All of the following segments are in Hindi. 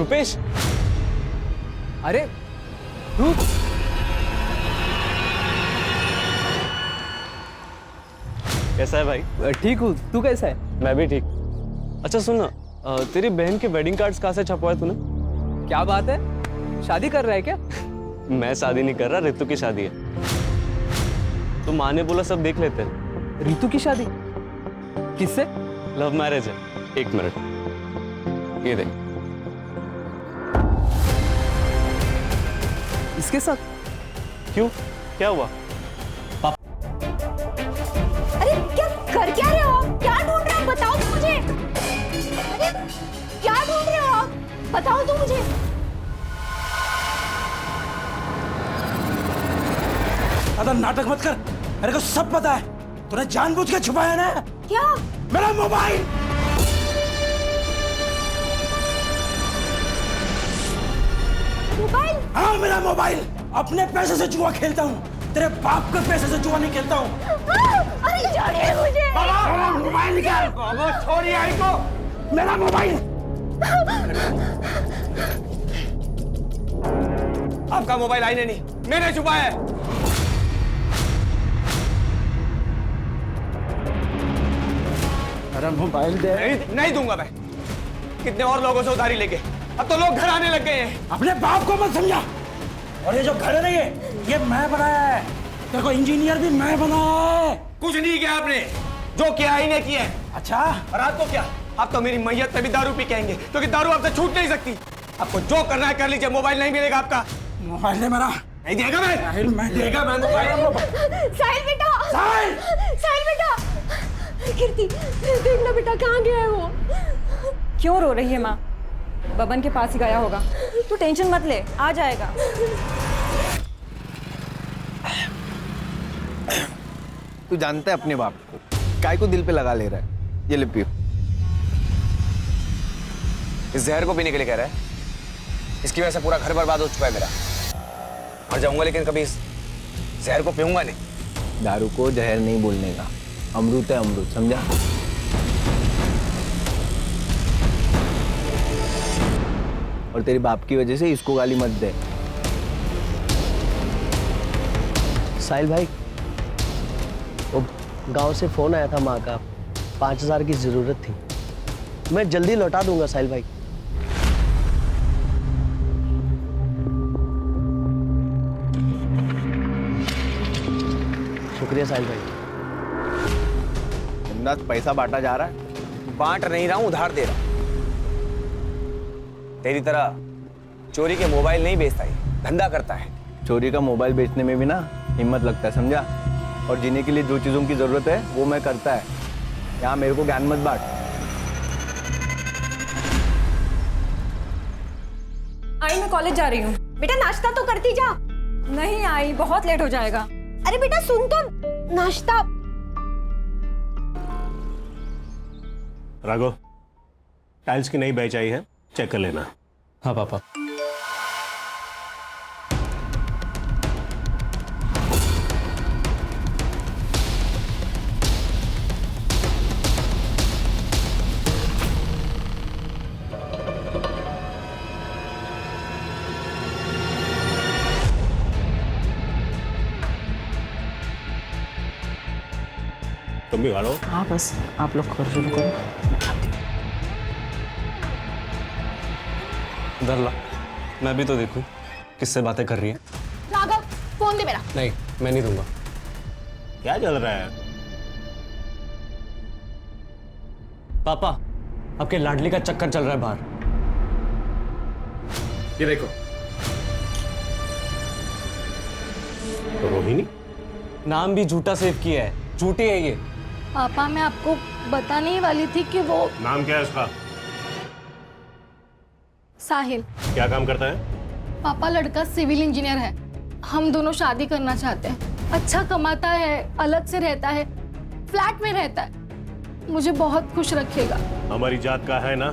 रुपेश, अरे तू कैसा है भाई? ठीक हूँ, तू कैसा है? मैं भी ठीक। अच्छा सुन ना, तेरी बहन के वेडिंग कार्ड्स कहाँ से छपवाए तूने? क्या बात है, शादी कर रहा है क्या? मैं शादी नहीं कर रहा, रितु की शादी है। तो माँ ने बोला सब देख लेते हैं। रितु की शादी किससे? लव मैरिज है। एक मिनट, ये देख। इसके साथ? क्यों, क्या हुआ? अरे कर क्या रहे हो आप? क्या ढूंढ रहे हो? बताओ तो मुझे। अरे क्या ढूंढ रहे हो आप? बताओ तो मुझे। ज्यादा नाटक मत कर, मेरे को सब पता है। तूने जानबूझ के छुपाया ना? क्या? मेरा मोबाइल। मोबाइल? हाँ मेरा मोबाइल। अपने पैसे से जुआ खेलता हूँ, तेरे बाप के पैसे से जुआ नहीं खेलता हूँ। अरे छोड़िए मुझे। मेरा मोबाइल निकाल। छोड़िए आई को। मेरा मोबाइल। आपका मोबाइल आई ने नहीं, मैंने छुपाया है। मेरा मोबाइल दे। नहीं दूंगा मैं। कितने और लोगों से उधारी लेके अब तो लोग घर आने लग गए हैं। अपने बाप को मत समझा। और ये जो घर है ना, ये मैं बनाया है। तेरे को इंजीनियर भी मैं बनाया है। कुछ नहीं किया आपने, जो किया ही नहीं किया है। अच्छा, और आपको क्या? आप तो मेरी मैयत पे भी दारू पी के आएंगे, क्योंकि दारू आपसे छूट नहीं सकती। आपको जो करना है कर लीजिए, मोबाइल नहीं मिलेगा आपका। मोबाइल दे मेरा। नहीं देगा मैं देगा मैं मोबाइल। साहिल बेटा। साहिल! साहिल बेटा। कीर्ति देखना बेटा, कहाँ गया है वो? क्यों रो रही है माँ? बबन के पास ही गया होगा। तू टेंशन मत ले, आ जाएगा। तू जानता है अपने बाप को, काय को दिल पे लगा ले रहा है। ये ले पियो। इस जहर को पीने के लिए कह रहा है? इसकी वजह से पूरा घर बर्बाद हो चुका है मेरा। मर जाऊंगा लेकिन कभी इस जहर को पीऊंगा नहीं। दारू को जहर नहीं बोलने का, अमृत है अमृत, समझा? और तेरी बाप की वजह से इसको गाली मत दे। साहिल भाई, वो गांव से फोन आया था माँ का, 5000 की जरूरत थी। मैं जल्दी लौटा दूंगा साहिल भाई। शुक्रिया साहिल भाई। पैसा बांटा जा रहा है। बांट नहीं रहा हूं, उधार दे रहा हूं। तेरी तरह चोरी के मोबाइल नहीं बेचता, है धंधा करता है। चोरी का मोबाइल बेचने में भी ना हिम्मत लगता है, समझा? और जीने के लिए जो चीजों की जरूरत है वो मैं करता है। यहाँ मेरे को ज्ञान मत बांट। आई, मैं कॉलेज जा रही हूँ। बेटा नाश्ता तो करती जा। नहीं आई, बहुत लेट हो जाएगा। अरे बेटा सुन तो, नाश्ता। राघव, टाइल्स की नई बैच आई है, चेक कर लेना। हाँ पापा। तुम भी गाड़ो। हाँ बस आप लोग कर शुरू करो। इधर ला, मैं भी तो देखूं किससे बातें कर रही है। राघव फोन दे मेरा। नहीं, मैं नहीं दूंगा। क्या चल रहा है? पापा, आपके लाडली का चक्कर चल रहा है बाहर। ये देखो। तो रोहिणी? नाम भी झूठा सेव किया है, झूठी है ये। पापा मैं आपको बताने ही वाली थी कि वो नाम क्या है उसका? साहिल। क्या काम करता है? पापा लड़का सिविल इंजीनियर है। हम दोनों शादी करना चाहते हैं। अच्छा कमाता है, अलग से रहता है, फ्लैट में रहता है। मुझे बहुत खुश रखेगा। हमारी जात का है ना?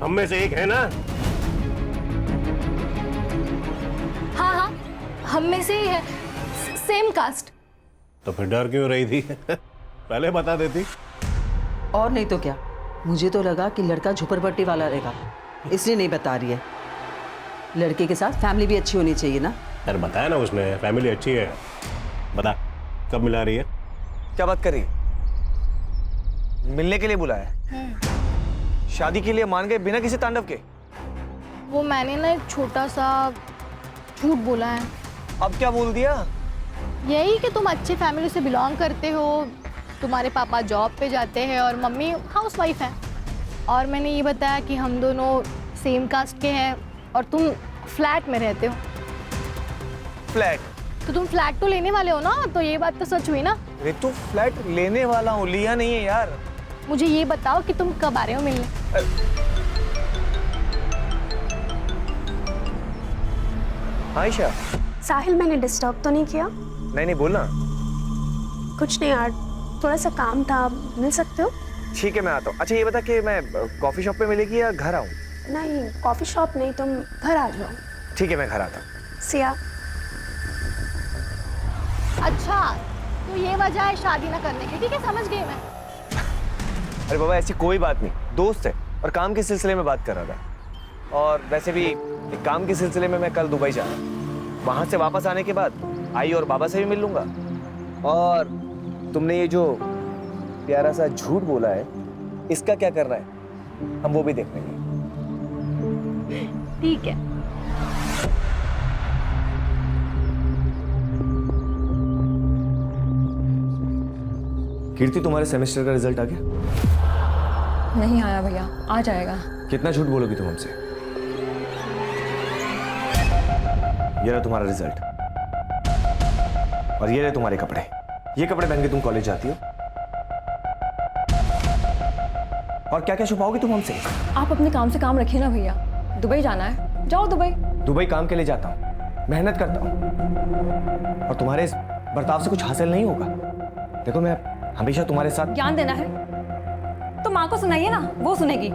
हम में से एक है ना? हाँ हाँ, हम में से ही है, सेम कास्ट। तो फिर डर क्यों रही थी? पहले बता देती। और नहीं तो क्या, मुझे तो लगा कि लड़का झुपड़पट्टी वाला रहेगा, इसलिए नहीं बता रही है। लड़के के साथ फैमिली भी अच्छी होनी चाहिए ना। यार बताया ना उसने, फैमिली अच्छी है। बता कब मिला रही है? क्या बात कर रही है? मिलने के लिए बुलाया है? शादी के लिए मान गए बिना किसी तांडव के? वो मैंने ना एक छोटा सा झूठ बोला है। अब क्या बोल दिया? यही कि तुम अच्छी फैमिली से बिलोंग करते हो, तुम्हारे पापा जॉब पे जाते हैं और मम्मी हाउसवाइफ है। और मैंने ये बताया कि हम दोनों सेम कास्ट के हैं और तुम फ्लैट में रहते हो। फ्लैट? तो तुम फ्लैट तो लेने वाले हो ना, तो ये बात तो सच हुई ना। रितु फ्लैट लेने वाला हूँ, लिया नहीं है यार। मुझे ये बताओ कि तुम कब आ रहे हो मिलने? आयशा। साहिल, मैंने डिस्टर्ब तो नहीं किया? नहीं बोलना। कुछ नहीं यार, थोड़ा सा काम था, मिल सकते हो? ठीक है मैं आता हूँ। अच्छा ये बता कि मैं कॉफी शॉप पे मिलेगी या घर आऊँ? नहीं, कॉफी शॉप नहीं, तुम घर आ जाओ। ठीक है मैं घर आता हूँ। सिया। अच्छा, तो ये वजह है शादी ना करने की। ठीक है, समझ गई मैं। अरे बाबा ऐसी कोई बात नहीं, दोस्त है और काम के सिलसिले में बात कर रहा था। और वैसे भी एक काम के सिलसिले में मैं कल दुबई जा रहा हूँ। वहां से वापस आने के बाद आई और बाबा से भी मिल लूंगा। और तुमने ये जो प्यारा सा झूठ बोला है, इसका क्या करना है हम वो भी देख लेंगे। ठीक है। कीर्ति, तुम्हारे सेमेस्टर का रिजल्ट आ गया? नहीं आया भैया, आ जाएगा। कितना झूठ बोलोगी तुम हमसे? ये रहा तुम्हारा रिजल्ट और ये रहे तुम्हारे कपड़े। ये कपड़े पहन के तुम कॉलेज जाती हो और क्या क्या छुपाओगी तुम हमसे? आप अपने काम से काम रखिए ना भैया। दुबई जाना है, जाओ दुबई। दुबई काम के लिए जाता हूँ, मेहनत करता हूँ और तुम्हारे इस बर्ताव से कुछ हासिल नहीं होगा। देखो मैं हमेशा तुम्हारे साथ। ज्ञान देना है तो माँ को सुनाइए ना, वो सुनेगी।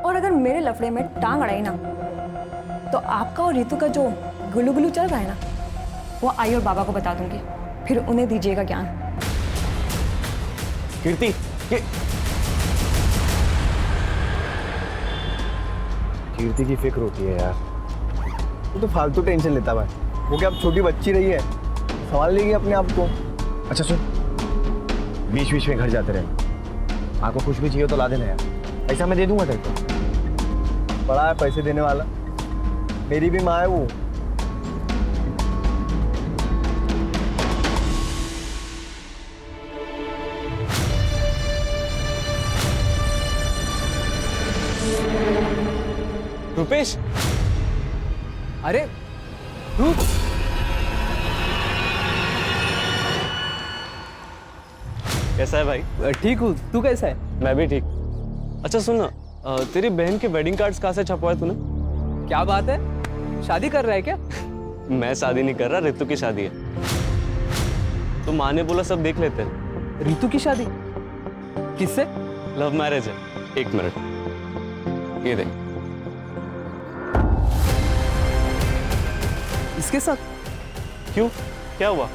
और अगर मेरे लफड़े में टांग अड़ाई ना, तो आपका और रितु का जो गुलू गुलू चल रहा है ना, वो आई और बाबा को बता दूंगी, फिर उन्हें दीजिएगा ज्ञान। कीर्ति, कीर्ति की फिक्र होती है यार। वो तो फालतू टेंशन लेता भाई। वो क्या अब छोटी बच्ची रही है, संभाल लेगी अपने आप को। अच्छा सुन, बीच बीच में घर जाते रहे। माँ को कुछ भी चाहिए तो ला देना यार, पैसा मैं दे दूंगा तेरे को। बड़ा है पैसे देने वाला, मेरी भी माँ है वो। रुपेश, अरे रुक। कैसा है भाई? ठीक हूँ, तू कैसा है? मैं भी ठीक। अच्छा सुन ना, तेरी बहन के वेडिंग कार्ड्स कहाँ से छपवाए तूने? क्या बात है, शादी कर रहा है क्या? मैं शादी नहीं कर रहा, रितु की शादी है। तो माँ ने बोला सब देख लेते हैं। रितु की शादी किससे? लव मैरिज है। एक मिनट, ये देख। इसके साथ? क्यों, क्या हुआ?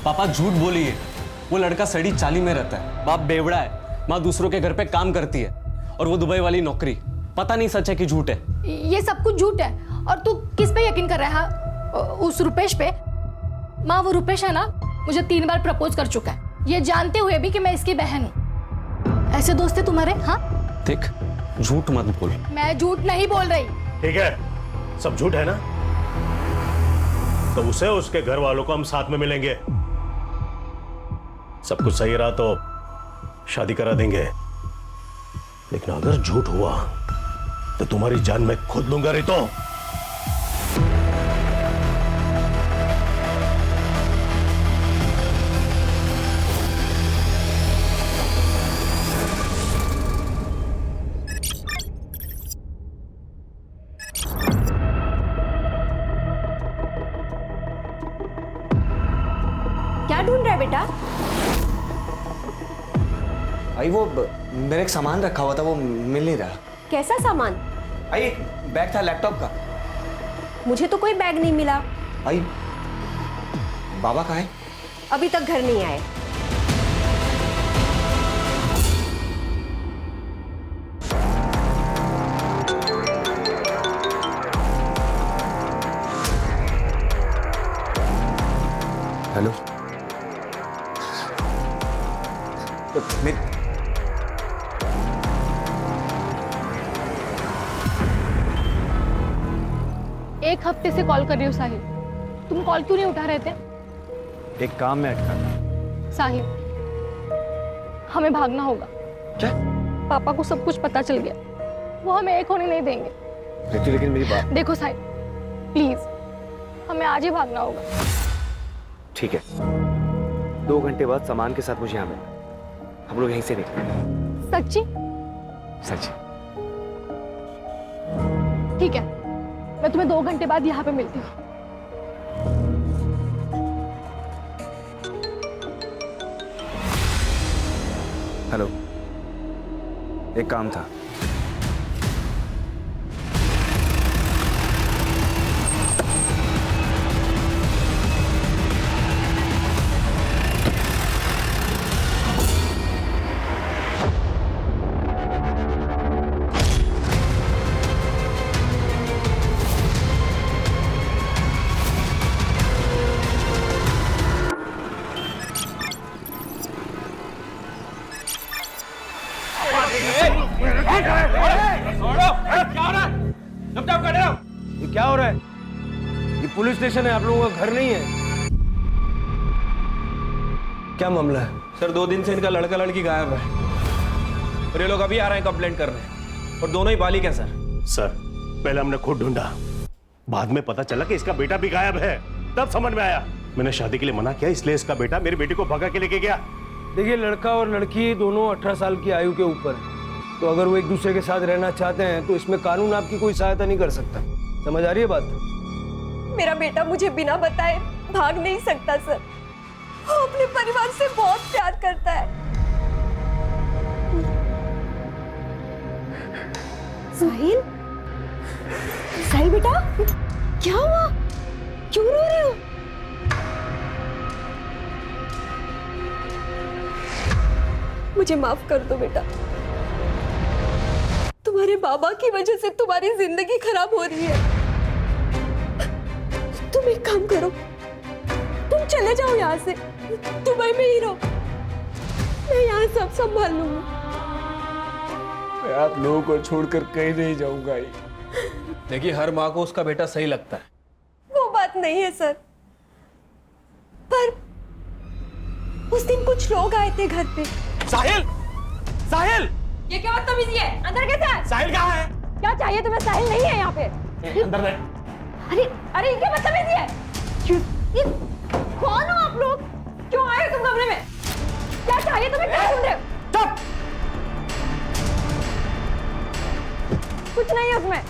पापा झूठ बोलिए, वो लड़का सड़ी चाली में रहता है, बाप बेवड़ा है, माँ दूसरों के घर पे काम करती है और वो दुबई वाली नौकरी। पता नहीं सच है कि झूठ है। ये सब कुछ झूठ है। और तू किस पे यकीन कर रहा है? उस रुपेश पे? माँ, वो रुपेश है ना, मुझे 3 बार प्रपोज कर चुका है, ये जानते हुए भी कि मैं इसकी बहन हूँ। ऐसे दोस्त है तुम्हारे? हाँ देख, झूठ मत बोल। मैं झूठ नहीं बोल रही। ठीक है, सब झूठ है ना, तो उसे उसके घर वालों को हम साथ में मिलेंगे। सब कुछ सही रहा तो शादी करा देंगे, लेकिन अगर झूठ हुआ तो तुम्हारी जान मैं खुद लूंगा। रितो, क्या ढूंढ रहा है बेटा? आई वो मेरा एक सामान रखा हुआ था, वो मिल नहीं रहा। कैसा सामान? आई एक बैग था लैपटॉप का। मुझे तो कोई बैग नहीं मिला। आई बाबा कहाँ है? अभी तक घर नहीं आए। हेलो। एक हफ्ते से कॉल कर रही हूँ साहिल, तुम कॉल क्यों नहीं उठा रहे थे? एक काम में अटका था। साहिल, हमें भागना होगा। क्या? पापा को सब कुछ पता चल गया, वो हमें एक होने नहीं देंगे। रितु लेकिन मेरी बात। देखो साहिल, प्लीज हमें आज ही भागना होगा। ठीक है, 2 घंटे बाद सामान के साथ मुझे यहाँ मिलना, हम लोग यहीं से निकलेंगे। सच्ची? सच्ची। ठीक है, मैं तुम्हें 2 घंटे बाद यहाँ पे मिलती हूँ। हेलो, एक काम था। ये क्या हो रहा है? ये पुलिस स्टेशन है, आप लोगों का घर नहीं है। क्या मामला है? सर 2 दिन से इनका लड़का लड़की गायब है और ये लोग अभी आ रहे हैं कंप्लेंट करने, और दोनों ही बालिग हैं सर। सर पहले हमने खुद ढूंढा, बाद में पता चला कि इसका बेटा भी गायब है, तब समझ में आया। मैंने शादी के लिए मना किया, इसलिए इसका बेटा मेरी बेटी को भगा के लेके गया। देखिए, लड़का और लड़की दोनों 18 साल की आयु के ऊपर है, तो अगर वो एक दूसरे के साथ रहना चाहते हैं तो इसमें कानून आपकी कोई सहायता नहीं कर सकता। समझ आ रही है बात? मेरा बेटा मुझे बिना बताए भाग नहीं सकता सर, वो अपने परिवार से बहुत प्यार करता है। साहिल, साहिल बेटा, क्या हुआ? क्यों रो रहे हो? मुझे माफ कर दो बेटा, तुम्हारे बाबा की वजह से तुम्हारी जिंदगी खराब हो रही है। तुम एक काम करो, तुम चले जाओ यहाँ से, दुबई में ही रहो, मैं यहाँ सब संभाल लूंगा। मैं आप लोगों को छोड़कर कहीं नहीं जाऊंगा। देखिए, हर माँ को उसका बेटा सही लगता है। वो बात नहीं है सर, पर उस दिन कुछ लोग आए थे घर पे। साहिल! साहिल! ये क्या बदतमीजी है? अंदर कैसे है? साहिल कहाँ है? क्या चाहिए तुम्हें? साहिल नहीं है यहाँ पे। अंदर नहीं। अरे अरे, ये क्या बदतमीजी है? ये कौन हो आप लोग? क्यों आए हो तुम कमरे में? क्या चाहिए तुम्हें? क्या सुन रहे हो? चुप! कुछ नहीं है उसमें।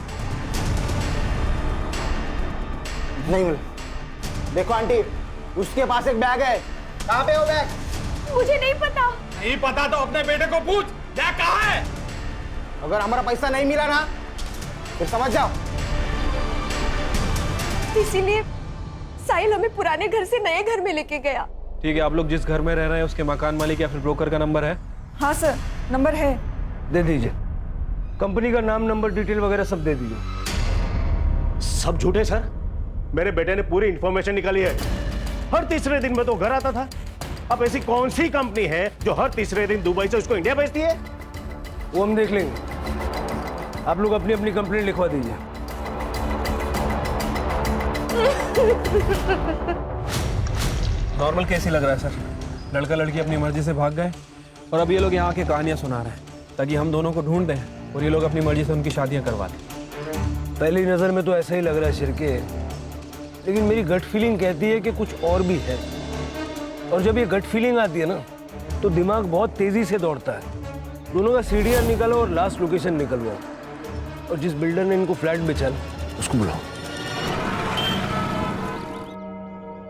नहीं, देखो आंटी, उसके पास एक बैग है। कहाँ पे वो बैग? मुझे नहीं पता। नहीं पता तो अपने बेटे को पूछ, क्या कहाँ है? अगर हमारा पैसा नहीं मिला ना, फिर समझ जाओ। इसीलिए साहिल हमें पुराने घर से नए घर में लेके गया। ठीक है, आप लोग जिस घर में रह रहे हैं उसके मकान मालिक या फिर ब्रोकर का नंबर है? हाँ सर, नंबर है। दे दीजिए, कंपनी का नाम, नंबर, डिटेल वगैरह सब दे दीजिए। सब झूठे सर, मेरे बेटे ने पूरी इंफॉर्मेशन निकाली है। हर तीसरे दिन में तो घर आता था। अब ऐसी कौन सी कंपनी है जो हर तीसरे दिन दुबई से उसको इंडिया भेजती है? वो हम देख लेंगे, आप लोग अपनी अपनी कंप्लेंट लिखवा दीजिए। नॉर्मल केस ही लग रहा है सर। लड़का लड़की अपनी मर्जी से भाग गए और अब ये लोग यहाँ आके कहानियां सुना रहे हैं ताकि हम दोनों को ढूंढ दें और ये लोग अपनी मर्जी से उनकी शादियां करवा दें। पहली नजर में तो ऐसा ही लग रहा है शिरके, लेकिन मेरी गट फीलिंग कहती है कि कुछ और भी है। और जब ये गट फीलिंग आती है ना, तो दिमाग बहुत तेजी से दौड़ता है। दोनों का सीढ़ियाँ निकालो और लास्ट लोकेशन निकलवाओ, और जिस बिल्डर ने इनको फ्लैट बेचा उसको बुलाओ।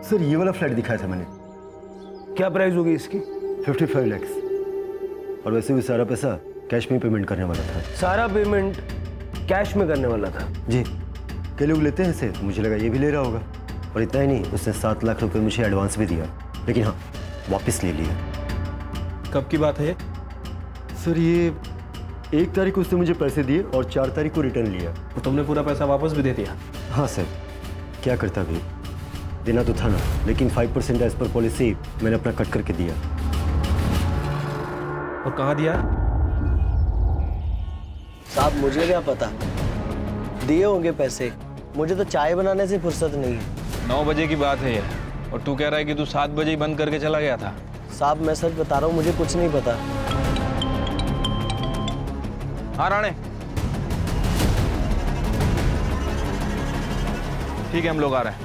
सर ये वाला फ्लैट दिखाया था मैंने। क्या प्राइस होगी इसकी? 55 लाख। और वैसे भी सारा पैसा कैश में पेमेंट करने वाला था। सारा पेमेंट कैश में करने वाला था? जी, कई लोग लेते हैं इसे, तो मुझे लगा ये भी ले रहा होगा। और इतना ही नहीं, उसने 7 लाख रुपए मुझे एडवांस भी दिया, लेकिन हाँ वापस ले लिया। कब की बात है? सर ये 1 तारीख को उसने मुझे पैसे दिए और 4 तारीख को रिटर्न लिया। तो तुमने पूरा पैसा वापस भी दे दिया? हाँ सर, क्या करता भी, देना तो था ना, लेकिन 5% एज पर पॉलिसी मैंने अपना कट करके दिया। और कहाँ दिया है? साहब मुझे क्या पता, दिए होंगे पैसे, मुझे तो चाय बनाने से फुर्सत नहीं है। 9 बजे की बात है ये, और तू कह रहा है कि तू 7 बजे ही बंद करके चला गया था। साहब मैं सच बता रहा हूँ, मुझे कुछ नहीं पता। हाँ राणे, ठीक है हम लोग आ रहे हैं।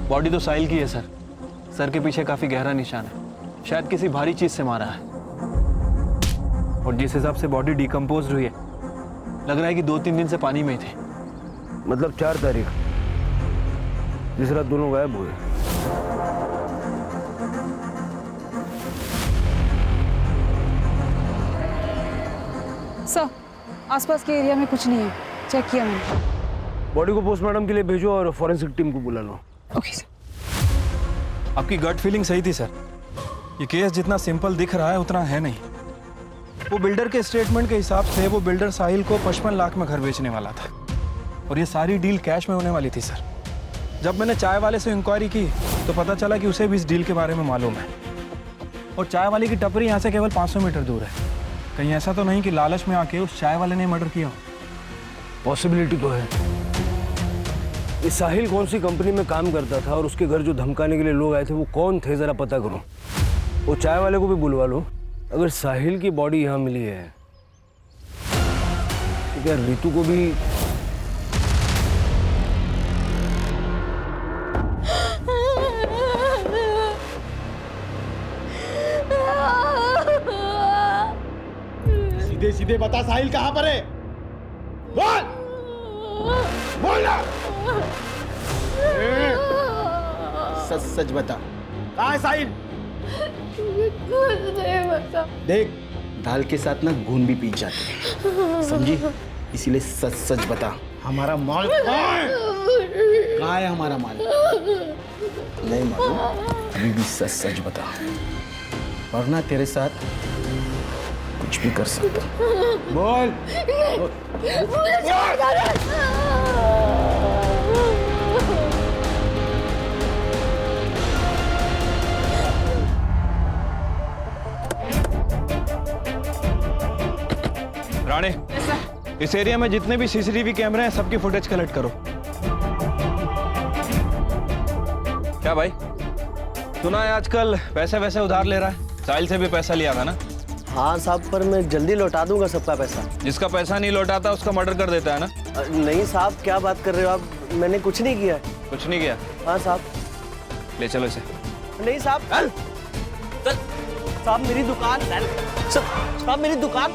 बॉडी तो साहिल की है सर। सर के पीछे काफी गहरा निशान है, शायद किसी भारी चीज से मारा है। और जिस हिसाब से बॉडी डिकम्पोज हुई है, लग रहा है कि 2-3 दिन से पानी में ही थे। मतलब 4 तारीख जिस रात दोनों गायब हुए। सर आसपास के एरिया में कुछ नहीं है, चेक किया मैंने। बॉडी को पोस्टमार्टम के लिए भेजो और फॉरेंसिक टीम को बुला लो। Okay sir. आपकी गट फीलिंग सही थी सर। ये केस जितना सिंपल दिख रहा है उतना है नहीं। वो बिल्डर के स्टेटमेंट के हिसाब से वो बिल्डर साहिल को 55 लाख में घर बेचने वाला था, और ये सारी डील कैश में होने वाली थी सर। जब मैंने चाय वाले से इंक्वायरी की तो पता चला कि उसे भी इस डील के बारे में मालूम है। और चाय वाले की टपरी यहाँ से केवल 500 मीटर दूर है। कहीं ऐसा तो नहीं कि लालच में आके उस चाय वाले ने मर्डर किया? पॉसिबिलिटी तो है। ये साहिल कौन सी कंपनी में काम करता था और उसके घर जो धमकाने के लिए लोग आए थे वो कौन थे, जरा पता करो। वो चाय वाले को भी बुलवा लो। अगर साहिल की बॉडी यहाँ मिली है तो क्या रितु को भी सीधे सीधे बता साहिल कहाँ पर है? बोल बोल ना। सच सच बता, कहाँ है साहिल? कुछ नहीं बता। देख, दाल के साथ ना घून भी पी जाते हैं, समझी? इसीलिए सच सच बता, हमारा माल कहाँ है? हमारा माल नहीं मालूम? अभी भी सच सच बता, वरना तेरे साथ कुछ भी कर सकता। बोल। राणे, इस एरिया में जितने भी सीसीटीवी कैमरे हैं सबकी फुटेज कलेक्ट करो। क्या भाई, सुना है आजकल पैसे वैसे उधार ले रहा है? साहिल से भी पैसा लिया था ना? हाँ साहब, पर मैं जल्दी लौटा दूंगा सबका पैसा। जिसका पैसा नहीं लौटाता उसका मर्डर कर देता है ना? नहीं साहब, क्या बात कर रहे हो आप? मैंने कुछ नहीं किया। कुछ नहीं किया? हाँ साहब। ले चलो इसे। नहीं साहब, साहब मेरी दुकान, साहब मेरी दुकान।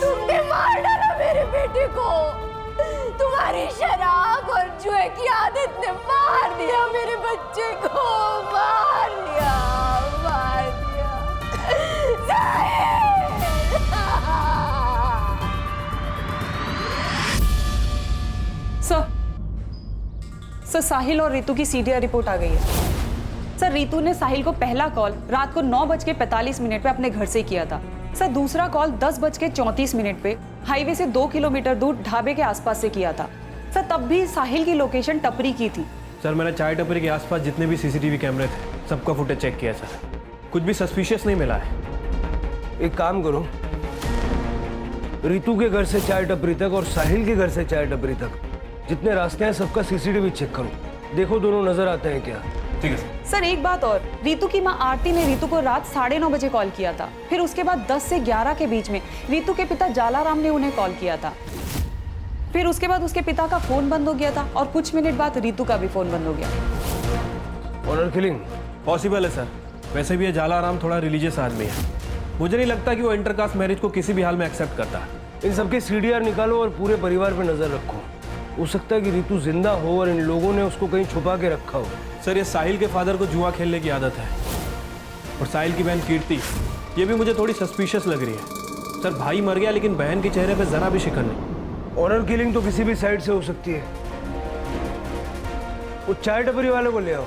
तुमने मार डाला मेरे बेटे को। तुम्हारी शराब और जुए की आदत ने मार दिया मेरे बच्चे को, मार दिया, मार दिया। सर साहिल और रितु की सीडीआर रिपोर्ट आ गई है। सर रितु ने साहिल को पहला कॉल रात को 9:45 पे अपने घर से किया था। सर दूसरा कॉल 10:34 पे हाईवे से 2 किलोमीटर दूर ढाबे के आसपास से किया था। सर तब भी साहिल की लोकेशन टपरी की थी। सर मैंने चाय टपरी के आसपास जितने भी सीसीटीवी कैमरे थे सबका फुटेज चेक किया सर, कुछ भी सस्पिशियस नहीं मिला है। एक काम करो, रितु के घर से चाय टपरी तक और साहिल के घर से चाय टपरी तक जितने रास्ते हैं सबका सीसीटीवी चेक करो, देखो दोनों नजर आते हैं क्या। ठीक है सर एक बात और, रितु की मां आरती ने रितु को रात 9:30 बजे कॉल किया था। फिर उसके बाद 10 से 11 के बीच में रितु के पिता जालाराम ने उन्हें कॉल किया था। फिर उसके बाद उसके पिता का फोन बंद हो गया था और कुछ मिनट बाद रितु का भी फोन बंद हो गया। ऑनर किलिंग पॉसिबल है सर। वैसे भी ये जालाराम थोड़ा रिलीजियस आदमी है। मुझे नहीं लगता कि वो इंटरकास्ट मैरिज को किसी भी हाल में एक्सेप्ट करता है। इन सबके सीडीआर निकालो और पूरे परिवार पे नजर रखो। हो सकता है कि रितु जिंदा हो और इन लोगों ने उसको कहीं छुपा के रखा हो। सर ये साहिल के फादर को जुआ खेलने की आदत है और साहिल की बहन कीर्ति, ये भी मुझे थोड़ी सस्पिशियस लग रही है। सर भाई मर गया लेकिन बहन के चेहरे पे जरा भी शिकन नहीं। ऑनर किलिंग तो किसी भी साइड से हो सकती है। वो चाय टपरी वाले को ले आओ।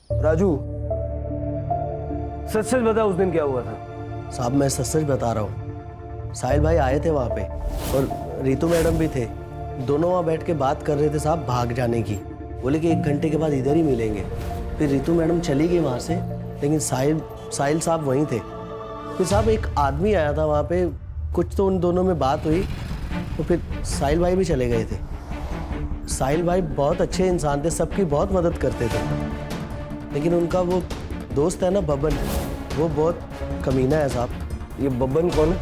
राजू, सच सच बता उस दिन क्या हुआ था। साहब मैं सच सच बता रहा हूँ। साहिल भाई आए थे वहाँ पे और रितु मैडम भी थे। दोनों वहाँ बैठ के बात कर रहे थे साहब भाग जाने की। बोले कि 1 घंटे के बाद इधर ही मिलेंगे। फिर रितु मैडम चली गई वहाँ से, लेकिन साहिल साहब वहीं थे। फिर साहब एक आदमी आया था वहाँ पे, कुछ तो उन दोनों में बात हुई तो फिर साहिल भाई भी चले गए थे। साहिल भाई बहुत अच्छे इंसान थे, सबकी बहुत मदद करते थे, लेकिन उनका वो दोस्त है ना बब्बन, वो बहुत कमीना है साहब। ये बब्बन कौन है?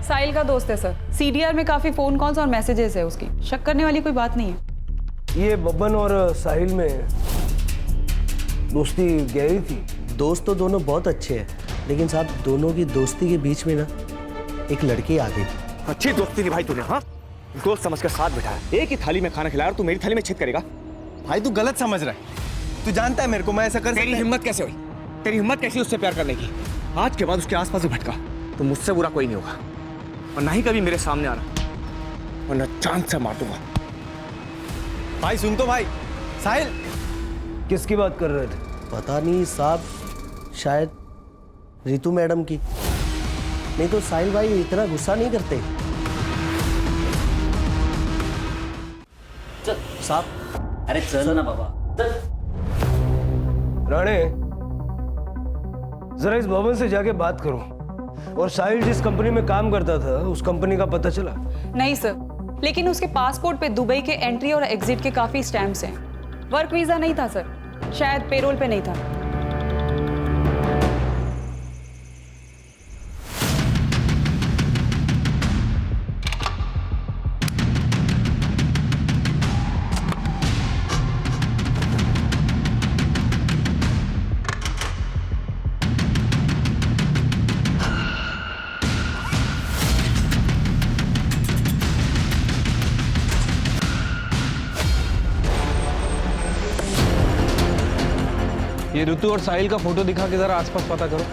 साहिल का दोस्त है सर। सीडीआर में काफी फोन कॉल्स और मैसेजेस है उसकी। शक करने वाली कोई बात नहीं है। ये बब्बन और साहिल में दोस्ती गहरी थी। दोस्त तो दोनों बहुत अच्छे हैं, लेकिन साहब दोनों की दोस्ती के बीच में ना एक लड़की आ गई। अच्छी दोस्ती निभाई तूने, हाँ? दोस्त समझ कर साथ बिठाया, एक ही थाली में खाना खिलाया और तू मेरी थाली में छेद करेगा? भाई तू गलत समझ रहा है। तू जानता है मेरे को मैं ऐसा कर तेरी हिम्मत कैसे हुई? तेरी हिम्मत कैसी उससे प्यार करने की? आज के बाद उसके आसपास ही भटका तो मुझसे बुरा कोई नहीं होगा, और ना ही कभी मेरे सामने आना, वरना चांद से मार दूंगा। भाई सुन तो भाई। साहिल किसकी बात कर रहे थे? पता नहीं साहब, शायद रितु मैडम की। नहीं तो साहिल भाई इतना गुस्सा नहीं करते। चल साहब, अरे चल ना बाबा चल। राणे, जरा इस भवन से जाके बात करो। और साहिल जिस कंपनी में काम करता था उस कंपनी का पता चला? नहीं सर, लेकिन उसके पासपोर्ट पे दुबई के एंट्री और एग्जिट के काफी स्टैम्प्स हैं। वर्क वीजा नहीं था सर, शायद पेरोल पे नहीं था। ये ऋतु और साहिल का फोटो दिखा के जरा आसपास पता करो।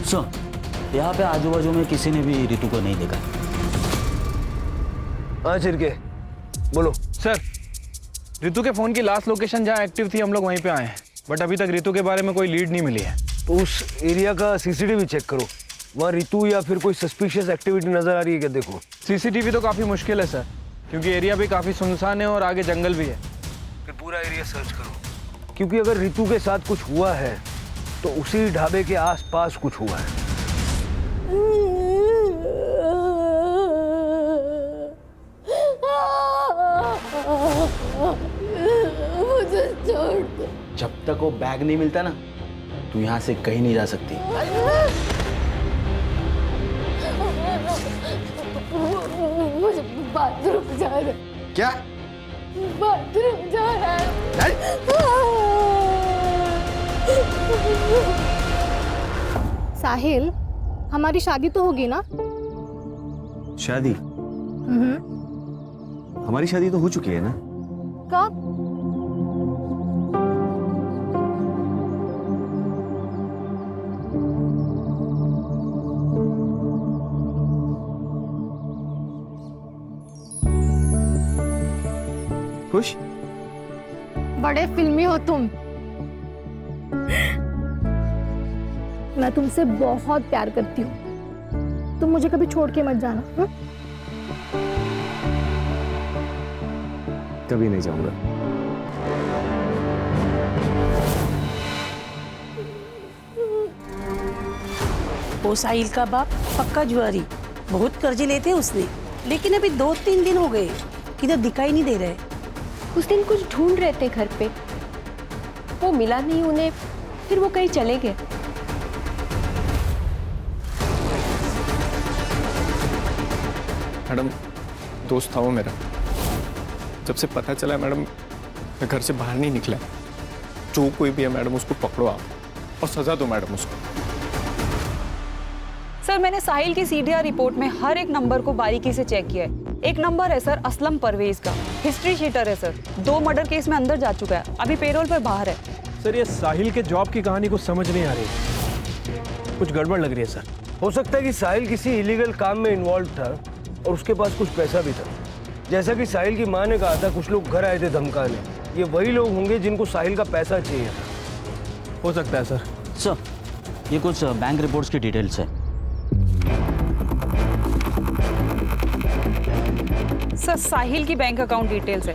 सर यहाँ पे आजू बाजू में किसी ने भी ऋतु को नहीं देखा। हाँ चिरके बोलो। सर ऋतु के फोन की लास्ट लोकेशन जहाँ एक्टिव थी हम लोग वहीं पे आए हैं, बट अभी तक ऋतु के बारे में कोई लीड नहीं मिली है। तो उस एरिया का सीसीटीवी चेक करो, वहाँ रितु या फिर कोई सस्पिशियस एक्टिविटी नजर आ रही है क्या? देखो। सीसीटीवी तो काफी मुश्किल है सर, क्योंकि एरिया भी काफी सुनसान है और आगे जंगल भी है। फिर पूरा एरिया सर्च करो, क्योंकि अगर रितु के साथ कुछ हुआ है तो उसी ढाबे के आसपास कुछ हुआ है। मुझे छोड़ दो। जब तक वो बैग नहीं मिलता ना तू यहाँ से कहीं नहीं जा सकती। मुझे बाथरूम जा रहा है। क्या? बाथरूम जा रहा है। साहिल, हमारी शादी तो होगी ना? शादी? हमारी शादी तो हो चुकी है ना? कब? खुश? बड़े फिल्मी हो तुम। मैं तुमसे बहुत प्यार करती हूँ, तुम मुझे कभी छोड़ के मत जाना। हा? कभी नहीं जाऊंगा। वो साहिल का बाप पक्का जुआरी, बहुत कर्जे लेते उसने, लेकिन अभी 2-3 दिन हो गए किधर दिखाई नहीं दे रहे। उस दिन कुछ ढूंढ रहे थे घर पे, वो मिला नहीं उन्हें, फिर वो कहीं चले गए। मैडम दोस्त था वो मेरा, जब से पता चला मैडम मैं घर से बाहर नहीं निकला। जो कोई भी है मैडम उसको पकड़ो आप और सजा दो मैडम उसको। सर मैंने साहिल की सीडीआर रिपोर्ट में हर एक नंबर को बारीकी से चेक किया है। एक नंबर है सर असलम परवेज का, हिस्ट्री शीटर है सर, 2 मर्डर केस में अंदर जा चुका है, अभी पेरोल पर बाहर है। सर ये साहिल के जॉब की कहानी कुछ समझ नहीं आ रही, कुछ गड़बड़ लग रही है सर। हो सकता है कि साहिल किसी इलीगल काम में इन्वॉल्व था और उसके पास कुछ पैसा भी था। जैसा कि साहिल की माँ ने कहा था, कुछ लोग घर आए थे धमकाने, ये वही लोग होंगे जिनको साहिल का पैसा चाहिए था। हो सकता है सर। सर ये कुछ बैंक रिपोर्ट्स की डिटेल्स है। सर साहिल की बैंक अकाउंट डिटेल्स है।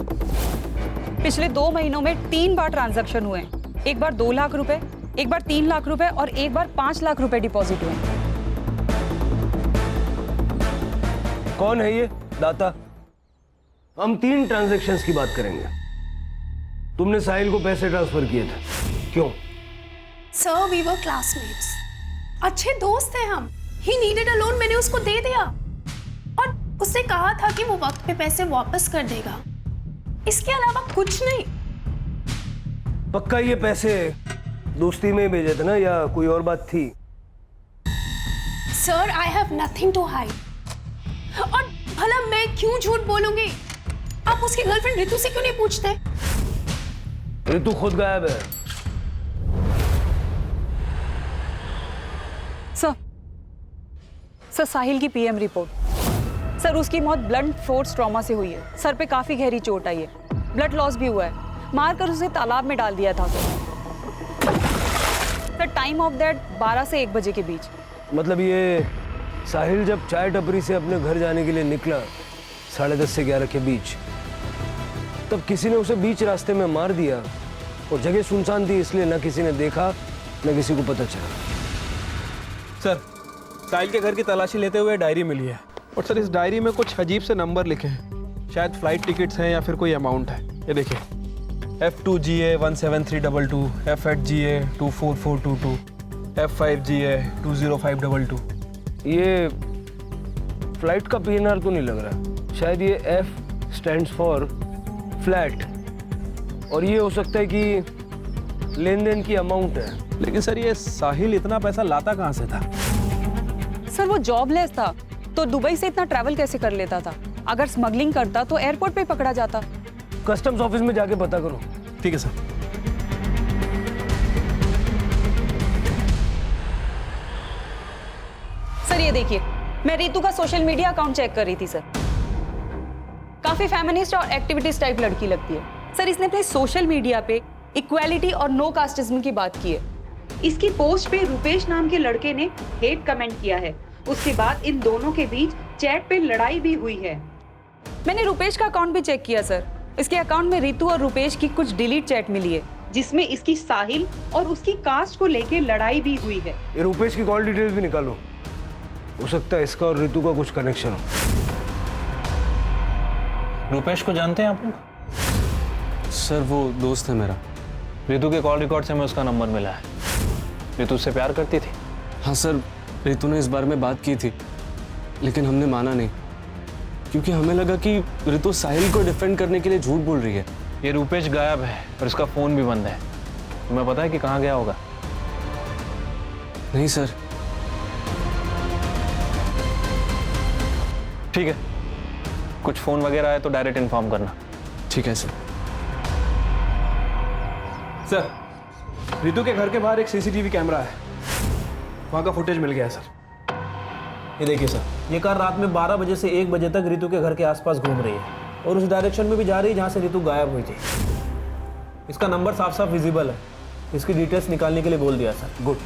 पिछले 2 महीनों में 3 बार ट्रांजैक्शन हुए हैं। एक बार 2 लाख रुपए, एक बार 3 लाख रुपए और एक बार 5 लाख रुपए डिपॉजिट हुए। कौन है ये दाता? हम 3 ट्रांजैक्शंस की बात करेंगे। तुमने साहिल को पैसे ट्रांसफर किए थे, क्यों? सर वी वर क्लासमेट्स, अच्छे दोस्त हैं हम। ही नीडेड अ लोन, मैंने उसको दे दिया और उसने कहा था कि वो वक्त पे पैसे वापस कर देगा, इसके अलावा कुछ नहीं। पक्का ये पैसे दोस्ती में भेजे थे ना, या कोई और बात थी? Sir I have nothing to hide. और भला मैं क्यों झूठ बोलूंगी? आप उसकी गर्लफ्रेंड रितु से क्यों नहीं पूछते? रितु खुद गायब है। सर साहिल की पीएम रिपोर्ट। सर उसकी मौत ब्लंट फोर्स ट्रॉमा से हुई है, सर पे काफी गहरी चोट आई है, ब्लड लॉस भी हुआ है, मारकर उसे तालाब में डाल दिया था सर। टाइम ऑफ दैट 12 से 1 बजे के बीच। मतलब ये साहिल जब चाय टपरी से अपने घर जाने के लिए निकला 10:30 से 11 के बीच, तब किसी ने उसे बीच रास्ते में मार दिया और जगह सुनसान थी, इसलिए न किसी ने देखा न किसी को पता चला। सर साहिल के घर की तलाशी लेते हुए डायरी मिली है और सर इस डायरी में कुछ अजीब से नंबर लिखे हैं, शायद फ्लाइट टिकट्स हैं या फिर कोई अमाउंट है। ये देखिए F2GA 17322, F8GA 24422, F5GA 20522। ये फ्लाइट का PNR तो नहीं लग रहा, शायद ये F स्टैंड्स फॉर फ्लैट, और ये हो सकता है कि लेन देन की अमाउंट है। लेकिन सर ये साहिल इतना पैसा लाता कहाँ से था? सर वो जॉबलेस था तो दुबई से इतना ट्रैवल कैसे कर लेता था? अगर स्मगलिंग करता तो एयरपोर्ट पे पकड़ा जाता। कस्टम्स ऑफिस में जाके पता करो। ठीक है सर। सर ये देखिए, मैं रितु का सोशल मीडिया अकाउंट चेक कर रही थी सर। काफी फेमिनिस्ट और एक्टिविटीज टाइप लड़की लगती है सर। इसने अपने सोशल मीडिया पे इक्वालिटी और नो कास्टिज्म की बात की है। इसकी पोस्ट पे रुपेश नाम के लड़के ने हेट कमेंट किया है। उसके बाद इन दोनों के बीच चैट पे लड़ाई भी हुई है। मैंने रुपेश का अकाउंट भी चेक किया सर। इसके अकाउंट में रितु और रुपेश की कुछ डिलीट चैट मिली है, जिसमें इसकी साहिल और उसकी कास्ट को लेके लड़ाई भी हुई है। ये रुपेश की कॉल डिटेल्स भी निकालो, हो सकता है इसका और रितु का कुछ कनेक्शन हो। रुपेश को जानते हैं आप लोग? सर वो दोस्त है मेरा। रितु के कॉल रिकॉर्ड से हमें उसका नंबर मिला है। रितु उससे प्यार करती थी? हाँ सर, रितु ने इस बारे में बात की थी, लेकिन हमने माना नहीं, क्योंकि हमें लगा कि रितु साहिल को डिफेंड करने के लिए झूठ बोल रही है। ये रुपेश गायब है और इसका फोन भी बंद है। तुम्हें पता है कि कहाँ गया होगा? नहीं सर। ठीक है, कुछ फोन वगैरह आए तो डायरेक्ट इन्फॉर्म करना। ठीक है सर। सर रितु के घर के बाहर एक CCTV कैमरा है, वहाँ का फुटेज मिल गया है सर। ये देखिए सर, ये कार रात में 12 बजे से 1 बजे तक रितु के घर के आसपास घूम रही है और उस डायरेक्शन में भी जा रही है जहाँ से रितु गायब हुई थी। इसका नंबर साफ साफ विजिबल है। इसकी डिटेल्स निकालने के लिए बोल दिया सर। गुड।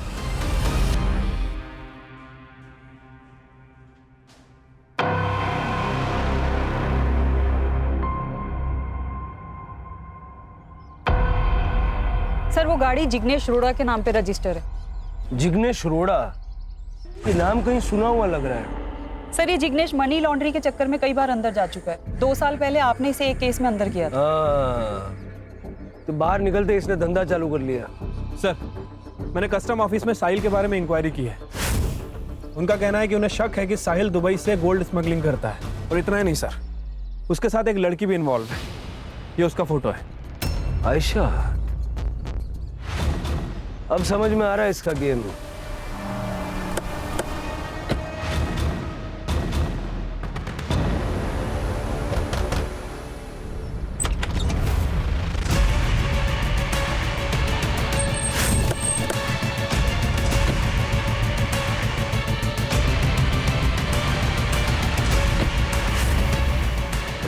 सर वो गाड़ी जिग्नेश रोड़ा के नाम पे रजिस्टर है। जिग्नेश रोड़ा, ये नाम कहीं सुना हुआ लग रहा है। सर ये जिग्नेश मनी लॉन्ड्री के चक्कर में कई बार अंदर जा चुका है। 2 साल पहले आपने इसे एक केस में अंदर किया था। तो बाहर निकलते इसने धंधा चालू कर लिया। सर मैंने कस्टम ऑफिस में साहिल के बारे में इंक्वायरी की है। उनका कहना है कि उन्हें शक है कि साहिल दुबई से गोल्ड स्मगलिंग करता है। और इतना ही नहीं सर, उसके साथ एक लड़की भी इन्वॉल्व है। ये उसका फोटो है। आयशा, अब समझ में आ रहा है इसका गेम।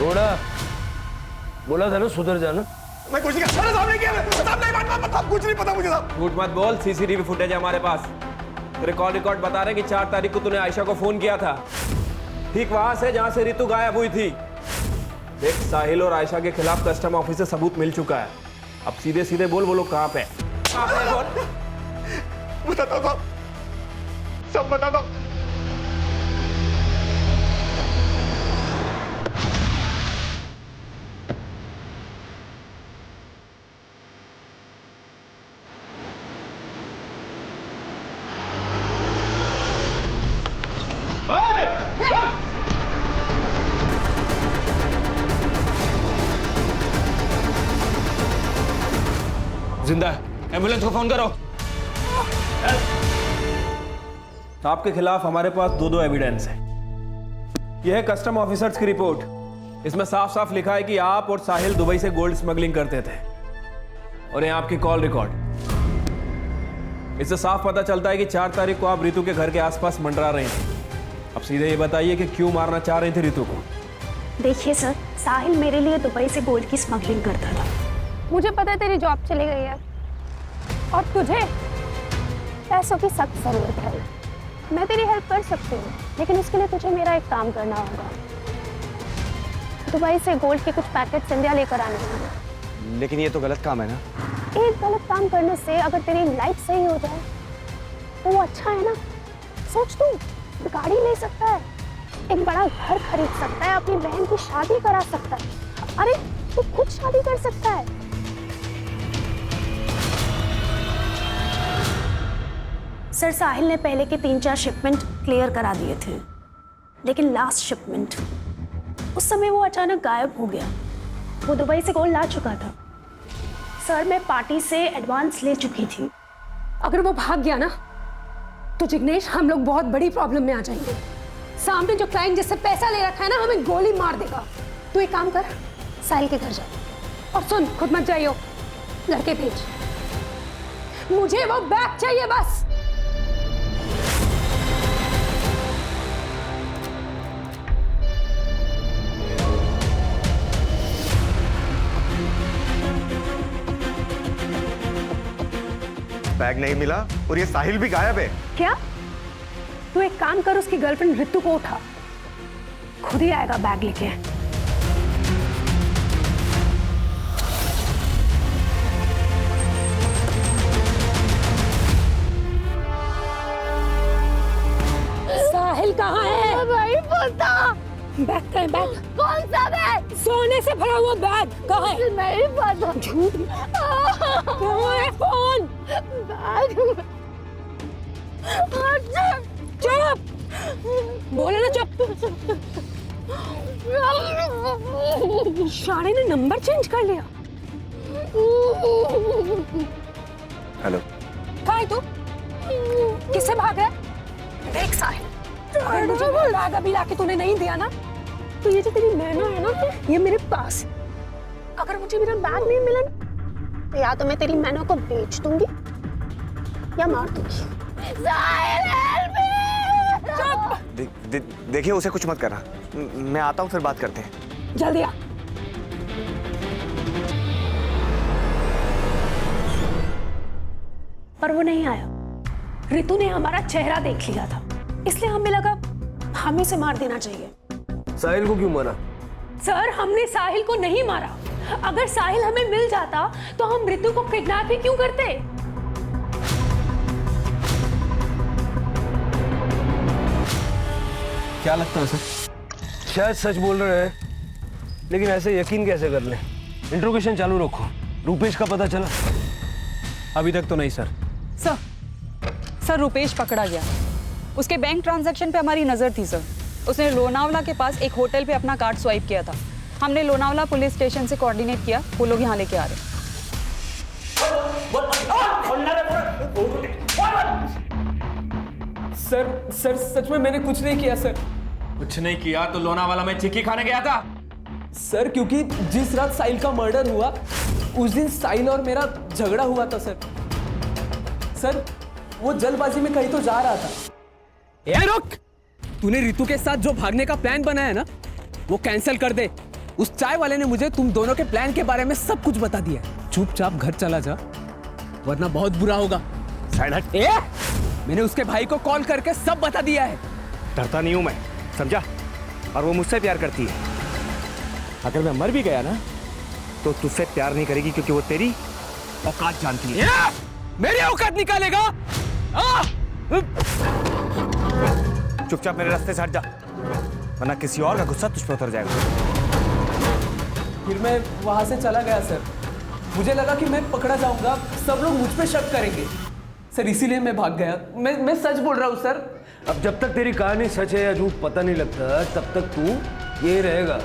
थोड़ा बोला था ना सुधर जाना। मैं कुछ नहीं कर साहब ने किया साहब नहीं बात कुछ नहीं पता मुझे साहब। झूठ मत बोल, सीसीटीवी फुटेज है हमारे पास। तेरे कॉल रिकॉर्ड बता रहे हैं कि 4 तारीख को तूने आयशा को फोन किया था, ठीक वहां से जहां से रितु गायब हुई थी। देख, साहिल और आयशा के खिलाफ कस्टम ऑफिस से सबूत मिल चुका है। अब सीधे सीधे बोल, वो लोग कहां पे हैं? बताता हूं साहब, सब बताता हूं। जिंदा है, एम्बुलेंस को फोन करो। आपके खिलाफ हमारे पास 2 एविडेंस है। यह है कस्टम ऑफिसर्स की रिपोर्ट। इसमें साफ साफ लिखा है कि आप और साहिल दुबई से गोल्ड स्मगलिंग करते थे। और ये आपकी कॉल रिकॉर्ड। इससे साफ पता चलता है कि 4 तारीख को आप रितु के घर के आसपास मंडरा रहे थे। अब सीधे ये बताइए कि क्यों मारना चाह रही थी रितु को? देखिए सर, साहिल मेरे लिए दुबई से गोल्ड की स्मगलिंग करता था। मुझे पता है तेरी जॉब चली गई है और तुझे पैसों की सख्त जरूरत है। मैं तेरी हेल्प कर सकती हूँ, लेकिन उसके लिए तुझे मेरा एक काम करना होगा। दुबई से गोल्ड के कुछ पैकेट इंडिया लेकर आने होंगे। लेकिन ये तो गलत काम है ना। एक गलत काम करने से अगर तेरी लाइफ सही हो जाए तो वो अच्छा है ना। सोच, तू गाड़ी ले सकता है, एक बड़ा घर खरीद सकता है, अपनी बहन की शादी करा सकता है। अरे तू खुद शादी कर सकता है। सर, साहिल ने पहले के 3-4 शिपमेंट क्लियर करा दिए थे, लेकिन लास्ट शिपमेंट उस समय वो अचानक गायब हो गया। वो दुबई से गोल्ड ला चुका था। सर, मैं पार्टी से एडवांस ले चुकी थी। अगर वो भाग गया ना तो जिग्नेश, हम लोग बहुत बड़ी प्रॉब्लम में आ जाएंगे। सामने जो क्लाइंट जिससे पैसा ले रखा है ना, हमें गोली मार देगा। तू एक काम कर, साहिल के घर जा और सुन, खुद मत जाइयो, लड़के भेज। मुझे वो बैग चाहिए बस। बैग नहीं मिला और ये साहिल भी गायब है। क्या? तू एक काम कर, उसकी गर्लफ्रेंड रितु को उठा, खुद ही आएगा बैग लेके। साहिल कहाँ है? भाई पता। बैग कहाँ है? बैग कौन सा बैग? सोने से भरा हुआ बैग कहाँ है? नहीं पता। झूठ। कहाँ है फोन? बैग। चुप। बोले ना चुप। शारे ने नंबर चेंज कर लिया। हेलो, कहाँ है तू? किससे भागा? देख साहिल, अगर मुझे बैग अभी लाके तूने नहीं दिया ना, तो ये जो तेरी नैना है ना, ये मेरे पास। अगर मुझे मेरा बैग नहीं मिला ना, तो या तो मैं तेरी नैना को बेच दूंगी या मार दूंगी। देखिए, उसे कुछ मत करना। मैं आता हूँ, फिर बात करते हैं। जल्दी आ। पर वो नहीं आया। रितु ने हमारा चेहरा देख लिया था, इसलिए हमें लगा हमें से मार देना चाहिए। साहिल को क्यों मारा? सर, हमने साहिल को नहीं मारा। अगर साहिल हमें मिल जाता तो हम रितु को किडनैप ही क्यों करते? क्या लगता है सर? शायद सच बोल रहे हैं, लेकिन ऐसे यकीन कैसे कर लें? इंट्रोगेशन चालू रखो। रूपेश का पता चला? अभी तक तो नहीं सर। सर रुपेश पकड़ा गया। उसके बैंक ट्रांजैक्शन पे हमारी नजर थी सर। उसने लोनावला के पास एक होटल पे अपना कार्ड स्वाइप किया था। हमने लोनावला पुलिस स्टेशन से कोऑर्डिनेट किया, वो लोग यहाँ लेके आ रहे हैं। सर सच में मैंने कुछ नहीं किया सर। कुछ नहीं किया तो लोनावाला में चिक्की खाने गया था? सर क्योंकि जिस रात साहिल का मर्डर हुआ उस दिन साहिल और मेरा झगड़ा हुआ था सर। सर वो जल्दबाजी में कहीं तो जा रहा था। ए रुक! तूने रितु के साथ जो भागने का प्लान बनाया ना, वो कैंसिल कर दे। उस चाय वाले ने मुझे तुम दोनों के प्लान के बारे में सब कुछ बता दिया। चुपचाप घर चला जा, वरना बहुत बुरा होगा। साइड हट। मैंने उसके भाई को कॉल करके सब बता दिया है। डरता नहीं हूं मैं, समझा? और वो मुझसे प्यार करती है। अगर मैं मर भी गया ना तो तुझसे प्यार नहीं करेगी, क्योंकि वो तेरी औकात जानती है। मेरी औकात निकालेगा? चुपचाप मेरे रास्ते से हट जा, वरना किसी और का गुस्सा तुझ पे उतर जाएगा। फिर मैं वहां से चला गया सर। मुझे लगा कि मैं पकड़ा जाऊंगा, सब लोग मुझ पे शक करेंगे सर, इसीलिए मैं भाग गया। मैं सच बोल रहा हूँ सर। अब जब तक तेरी कहानी सच है या झूठ पता नहीं लगता, तब तक तू ये रहेगा।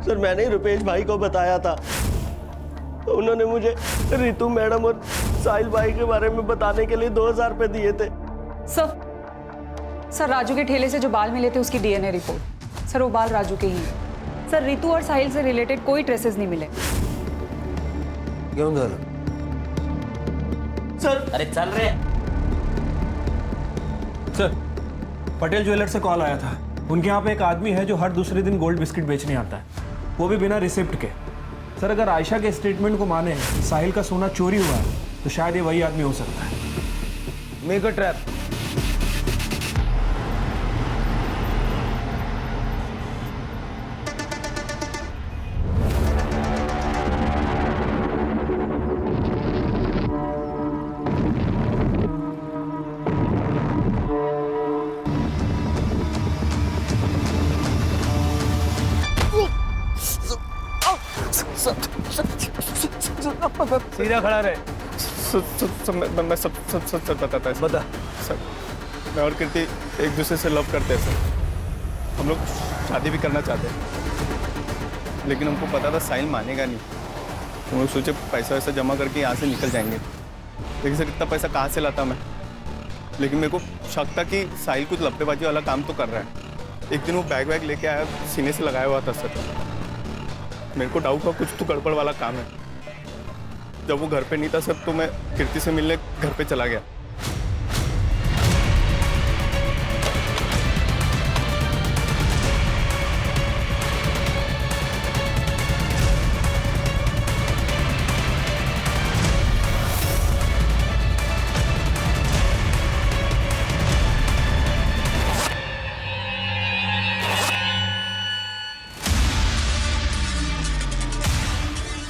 सर मैंने ही रुपेश भाई को बताया था, तो उन्होंने मुझे रितु मैडम और साहिल भाई के बारे में बताने के लिए 2000 रुपए दिए थे। सर राजू के ठेले से जो बाल मिले थे उसकी डीएनए रिपोर्ट। सर वो बाल राजू के ही हैं। सर रितु और साहिल से रिलेटेड कोई ट्रेसेस नहीं मिले। क्यों झालं? सर अरे चल रहे। सर पटेल ज्वेलर से कॉल आया था। उनके यहाँ पे एक आदमी है जो हर दूसरे दिन गोल्ड बिस्किट बेचने आता है, वो भी बिना रिसिप्ट के। सर अगर आयशा के स्टेटमेंट को माने साहिल का सोना चोरी हुआ है, तो शायद ये वही आदमी हो सकता है। Make a trap. सीधा खड़ा रहे। मैं सब बताता है बता। सर मैं और कीर्ति एक दूसरे से लव करते हैं सर। हम लोग शादी भी करना चाहते हैं, लेकिन हमको पता था साहिल मानेगा नहीं। हम लोग सोचे पैसा वैसा जमा करके यहाँ से निकल जाएंगे, लेकिन सर इतना पैसा कहाँ से लाता मैं? लेकिन मेरे को शक था कि साहिल कुछ लपटेबाजी वाला काम तो कर रहा है। एक दिन वो बैग वैग लेके आया, सीने से लगाया हुआ था सर। मेरे को डाउट हुआ कुछ तो गड़बड़ वाला काम है। जब वो घर पे नहीं था सर, तो मैं कीर्ति से मिलने घर पे चला गया।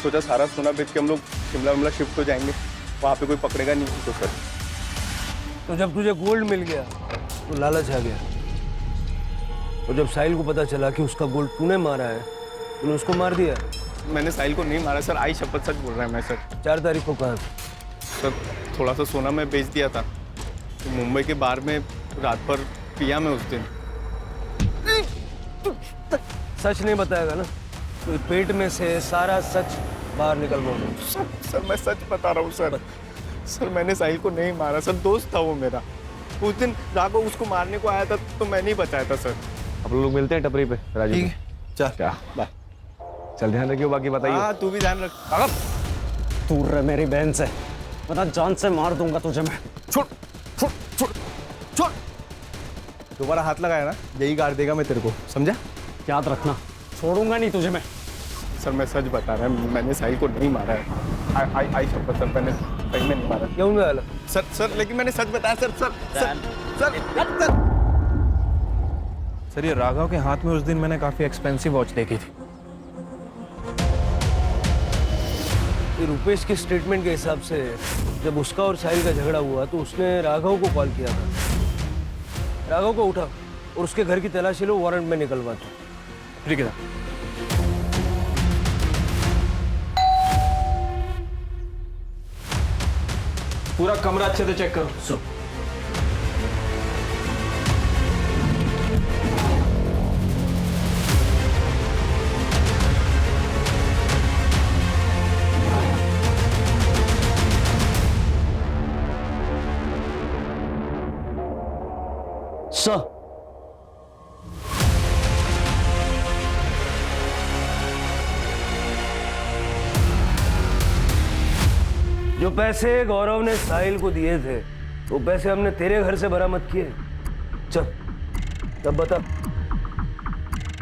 सोचा सारा सोना बेच के हम लोग शिमला शिफ्ट हो जाएंगे, वहाँ पे कोई पकड़ेगा नहीं तो सर। तो जब तुझे गोल्ड मिल गया तो लालच आ गया, और जब साहिल को पता चला कि उसका गोल्ड तूने मारा है, तूने उसको मार दिया। मैंने साहिल को नहीं मारा सर, आई शपथ सच बोल रहा है मैं सर। 4 तारीख को कहा सर थोड़ा सा सोना मैं बेच दिया था, तो मुंबई के बार में रात भर पिया मैं उस दिन। सच नहीं बताएगा ना तो पेट में से सारा सच बाहर निकल गया। सर मैं सच बता रहा हूँ सर। सर मैंने साहिल को नहीं मारा सर, दोस्त था वो मेरा। उस दिन राघव उसको मारने को आया था तो मैं नहीं बचाया था सर। अब लोग मिलते हैं टपरी पे राजू। ठीक है चल क्या बाय। चल ध्यान रखियो, बाकी बताइए। हाँ तू भी ध्यान रख। दूर रह मेरी बहन से, वरना जान से मार दूंगा तुझे मैं। छोड़ छोड़ छोड़। छोड़। दोबारा हाथ लगाया ना, यही गाड़ देगा मैं तेरे को, समझा? याद रखना, छोड़ूंगा नहीं तुझे मैं। सर मैं सच बता रहा हूँ, मैंने साहिल को नहीं मारा है। आई शपथ सर, मैंने सही में नहीं मारा। क्यों नहीं वाला? सर लेकिन मैंने सच बताया सर। सर सर ये राघव के हाथ में उस दिन मैंने काफी एक्सपेंसिव वॉच देखी थी। ये रुपेश के स्टेटमेंट के हिसाब से जब उसका और साहिल का झगड़ा हुआ तो उसने राघव को कॉल किया था। राघव को उठा और उसके घर की तलाशी लो, वारंट में निकलवा दो। ठीक है सर। पूरा कमरा अच्छे से चेक करो। सर जो पैसे गौरव ने साहिल को दिए थे वो पैसे हमने तेरे घर से बरामद किए। चल तब बता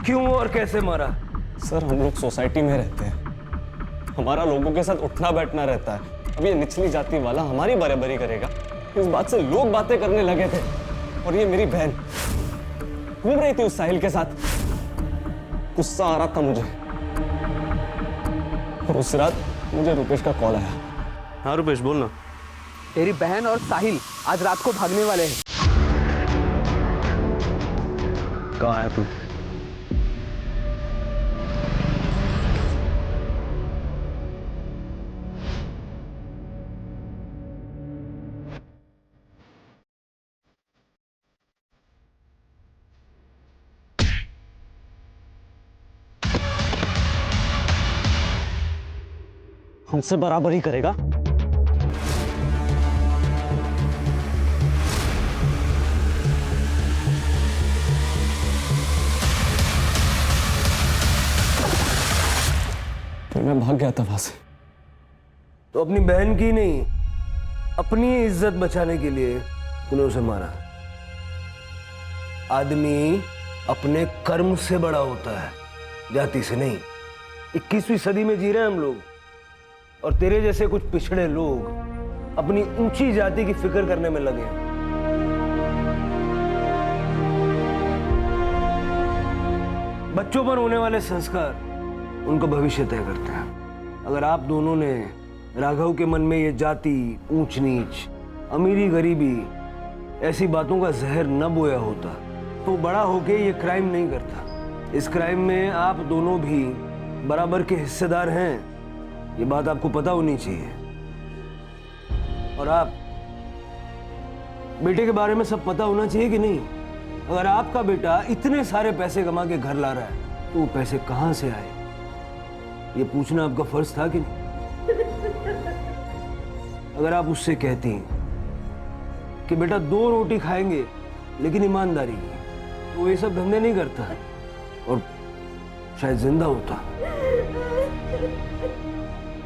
क्यों और कैसे मारा? सर हम लोग सोसाइटी में रहते हैं, हमारा लोगों के साथ उठना बैठना रहता है। अब ये निचली जाति वाला हमारी बराबरी करेगा, इस बात से लोग बातें करने लगे थे। और ये मेरी बहन घूम रही थी उस साहिल के साथ, गुस्सा आ रहा था मुझे। और उस रात मुझे रुपेश का कॉल आया। हाँ रुपेश बोलना। तेरी बहन और साहिल आज रात को भागने वाले हैं। कहाँ आया तू? हमसे बराबरी करेगा? तो मैं भाग गया था वहां से। तो अपनी बहन की नहीं, अपनी इज्जत बचाने के लिए तूने उसे मारा। आदमी अपने कर्म से बड़ा होता है, जाति से नहीं। 21वीं सदी में जी रहे हैं हम लोग, और तेरे जैसे कुछ पिछड़े लोग अपनी ऊंची जाति की फिक्र करने में लगे हैं। बच्चों पर होने वाले संस्कार उनका भविष्य तय करते हैं। अगर आप दोनों ने राघव के मन में ये जाति, ऊंच नीच, अमीरी गरीबी ऐसी बातों का जहर न बोया होता तो बड़ा होके ये क्राइम नहीं करता। इस क्राइम में आप दोनों भी बराबर के हिस्सेदार हैं, ये बात आपको पता होनी चाहिए। और आप बेटे के बारे में सब पता होना चाहिए कि नहीं? अगर आपका बेटा इतने सारे पैसे कमा के घर ला रहा है तो वो पैसे कहां से आए, ये पूछना आपका फर्ज था कि नहीं? अगर आप उससे कहती कि बेटा 2 रोटी खाएंगे लेकिन ईमानदारी की, तो ये सब धंधे नहीं करता और शायद जिंदा होता।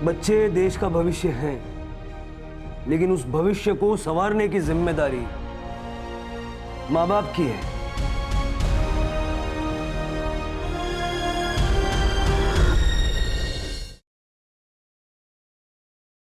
बच्चे देश का भविष्य हैं, लेकिन उस भविष्य को संवारने की जिम्मेदारी माँ बाप की है।